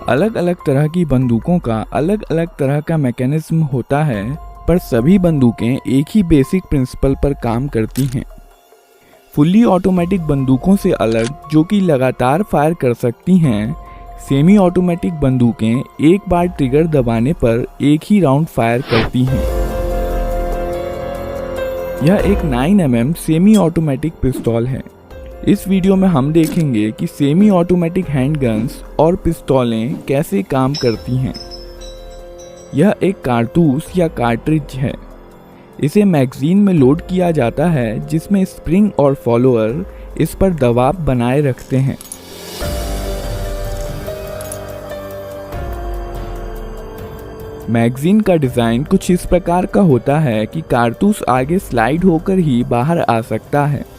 अलग अलग तरह की बंदूकों का अलग अलग तरह का मैकेनिज्म होता है, पर सभी बंदूकें एक ही बेसिक प्रिंसिपल पर काम करती हैं। फुल्ली ऑटोमेटिक बंदूकों से अलग, जो कि लगातार फायर कर सकती हैं, सेमी ऑटोमेटिक बंदूकें एक बार ट्रिगर दबाने पर एक ही राउंड फायर करती हैं। यह एक 9mm सेमी ऑटोमेटिक पिस्तौल है। इस वीडियो में हम देखेंगे कि सेमी ऑटोमेटिक हैंडगन्स और पिस्तौलें कैसे काम करती हैं। यह एक कारतूस या कार्ट्रिज है। इसे मैगजीन में लोड किया जाता है, जिसमें स्प्रिंग और फॉलोअर इस पर दबाव बनाए रखते हैं। मैगजीन का डिज़ाइन कुछ इस प्रकार का होता है कि कारतूस आगे स्लाइड होकर ही बाहर आ सकता है।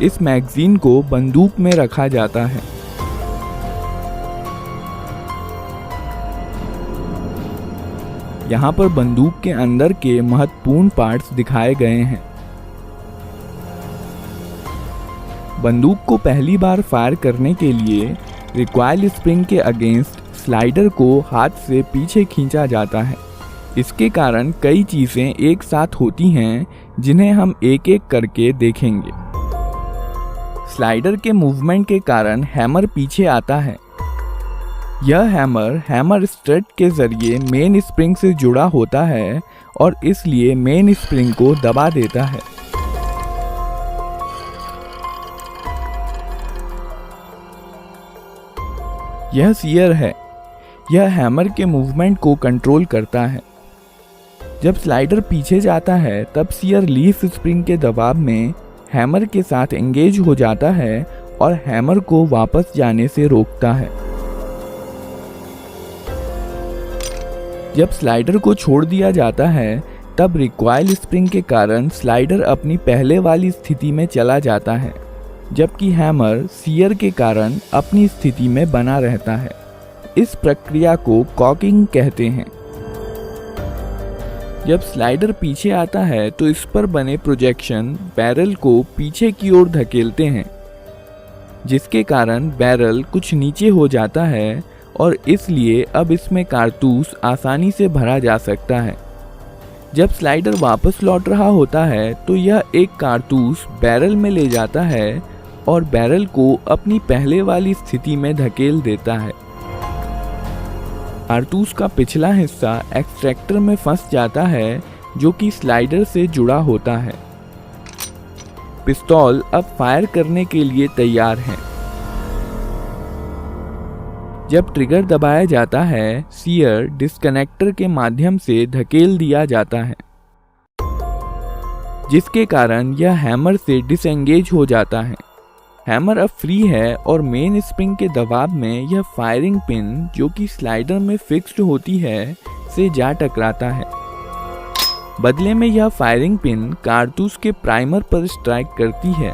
इस मैगजीन को बंदूक में रखा जाता है। यहाँ पर बंदूक के अंदर के महत्वपूर्ण पार्ट्स दिखाए गए हैं। बंदूक को पहली बार फायर करने के लिए रिकॉइल स्प्रिंग के अगेंस्ट स्लाइडर को हाथ से पीछे खींचा जाता है। इसके कारण कई चीज़ें एक साथ होती हैं, जिन्हें हम एक एक करके देखेंगे। स्लाइडर के मूवमेंट के कारण हैमर पीछे आता है। यह हैमर स्ट्रट के जरिए मेन स्प्रिंग से जुड़ा होता है और इसलिए मेन स्प्रिंग को दबा देता है। यह सीयर है। यह हैमर के मूवमेंट को कंट्रोल करता है। जब स्लाइडर पीछे जाता है, तब सीयर लीफ स्प्रिंग के दबाव में हैमर के साथ एंगेज हो जाता है और हैमर को वापस जाने से रोकता है। जब स्लाइडर को छोड़ दिया जाता है, तब रिकॉइल स्प्रिंग के कारण स्लाइडर अपनी पहले वाली स्थिति में चला जाता है, जबकि हैमर सीयर के कारण अपनी स्थिति में बना रहता है। इस प्रक्रिया को कॉकिंग कहते हैं। जब स्लाइडर पीछे आता है, तो इस पर बने प्रोजेक्शन बैरल को पीछे की ओर धकेलते हैं, जिसके कारण बैरल कुछ नीचे हो जाता है और इसलिए अब इसमें कारतूस आसानी से भरा जा सकता है। जब स्लाइडर वापस लौट रहा होता है, तो यह एक कारतूस बैरल में ले जाता है और बैरल को अपनी पहले वाली स्थिति में धकेल देता है। कारतूस का पिछला हिस्सा एक्सट्रैक्टर में फंस जाता है, जो कि स्लाइडर से जुड़ा होता है। पिस्तौल अब फायर करने के लिए तैयार है। जब ट्रिगर दबाया जाता है, सीयर डिस्कनेक्टर के माध्यम से धकेल दिया जाता है, जिसके कारण यह हैमर से डिसएंगेज हो जाता है। हैमर अब फ्री है और मेन स्प्रिंग के दबाव में यह फायरिंग पिन, जो कि स्लाइडर में फिक्स्ड होती है, से जा टकराता है। बदले में यह फायरिंग पिन कारतूस के प्राइमर पर स्ट्राइक करती है।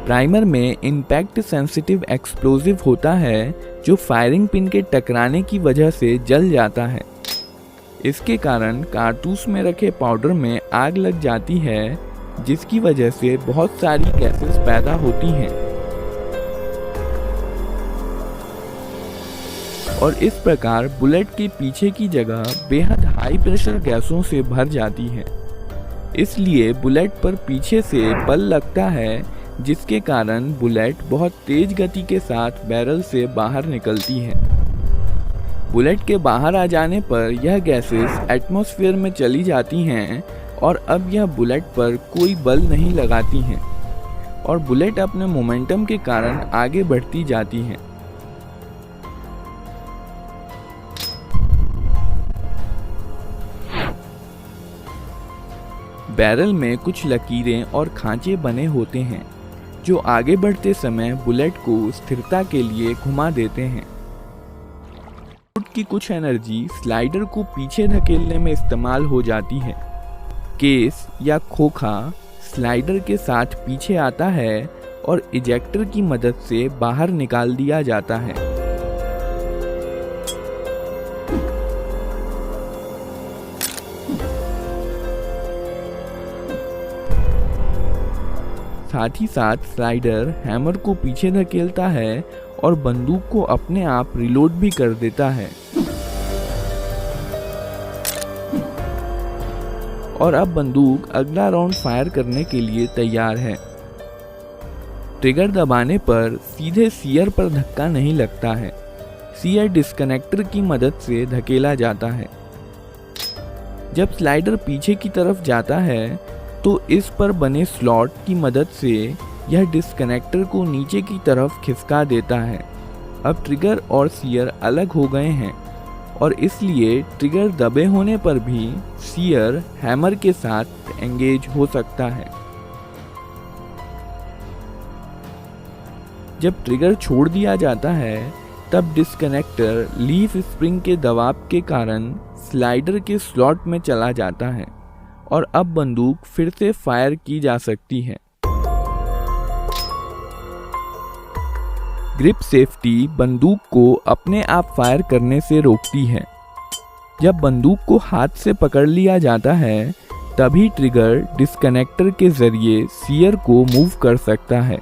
प्राइमर में इम्पैक्ट सेंसिटिव एक्सप्लोजिव होता है, जो फायरिंग पिन के टकराने की वजह से जल जाता है। इसके कारण कारतूस में रखे पाउडर में आग लग जाती है, जिसकी वजह से बहुत सारी गैसेस पैदा होती हैं और इस प्रकार बुलेट के पीछे की जगह बेहद हाई प्रेशर गैसों से भर जाती है। इसलिए बुलेट पर पीछे से बल लगता है, जिसके कारण बुलेट बहुत तेज गति के साथ बैरल से बाहर निकलती है। बुलेट के बाहर आ जाने पर यह गैसेस एटमॉस्फेयर में चली जाती हैं और अब यह बुलेट पर कोई बल नहीं लगाती हैं और बुलेट अपने मोमेंटम के कारण आगे बढ़ती जाती हैं। बैरल में कुछ लकीरें और खांचे बने होते हैं, जो आगे बढ़ते समय बुलेट को स्थिरता के लिए घुमा देते हैं। की कुछ एनर्जी स्लाइडर को पीछे धकेलने में इस्तेमाल हो जाती है। केस या खोखा स्लाइडर के साथ पीछे आता है और इजेक्टर की मदद से बाहर निकाल दिया जाता है। साथ ही साथ स्लाइडर हैमर को पीछे धकेलता है और बंदूक को अपने आप रिलोड भी कर देता है। और अब बंदूक अगला राउंड फायर करने के लिए तैयार है। ट्रिगर दबाने पर सीधे सीयर पर धक्का नहीं लगता है। सीयर डिस्कनेक्टर की मदद से धकेला जाता है। जब स्लाइडर पीछे की तरफ जाता है तो इस पर बने स्लॉट की मदद से यह डिस्कनेक्टर को नीचे की तरफ खिसका देता है। अब ट्रिगर और सीयर अलग हो गए हैं और इसलिए ट्रिगर दबे होने पर भी सीयर हैमर के साथ एंगेज हो सकता है। जब ट्रिगर छोड़ दिया जाता है तब डिस्कनेक्टर लीफ स्प्रिंग के दबाव के कारण स्लाइडर के स्लॉट में चला जाता है और अब बंदूक फिर से फायर की जा सकती है। ग्रिप सेफ्टी बंदूक को अपने आप फायर करने से रोकती है। जब बंदूक को हाथ से पकड़ लिया जाता है तभी ट्रिगर डिस्कनेक्टर के जरिए सीयर को मूव कर सकता है।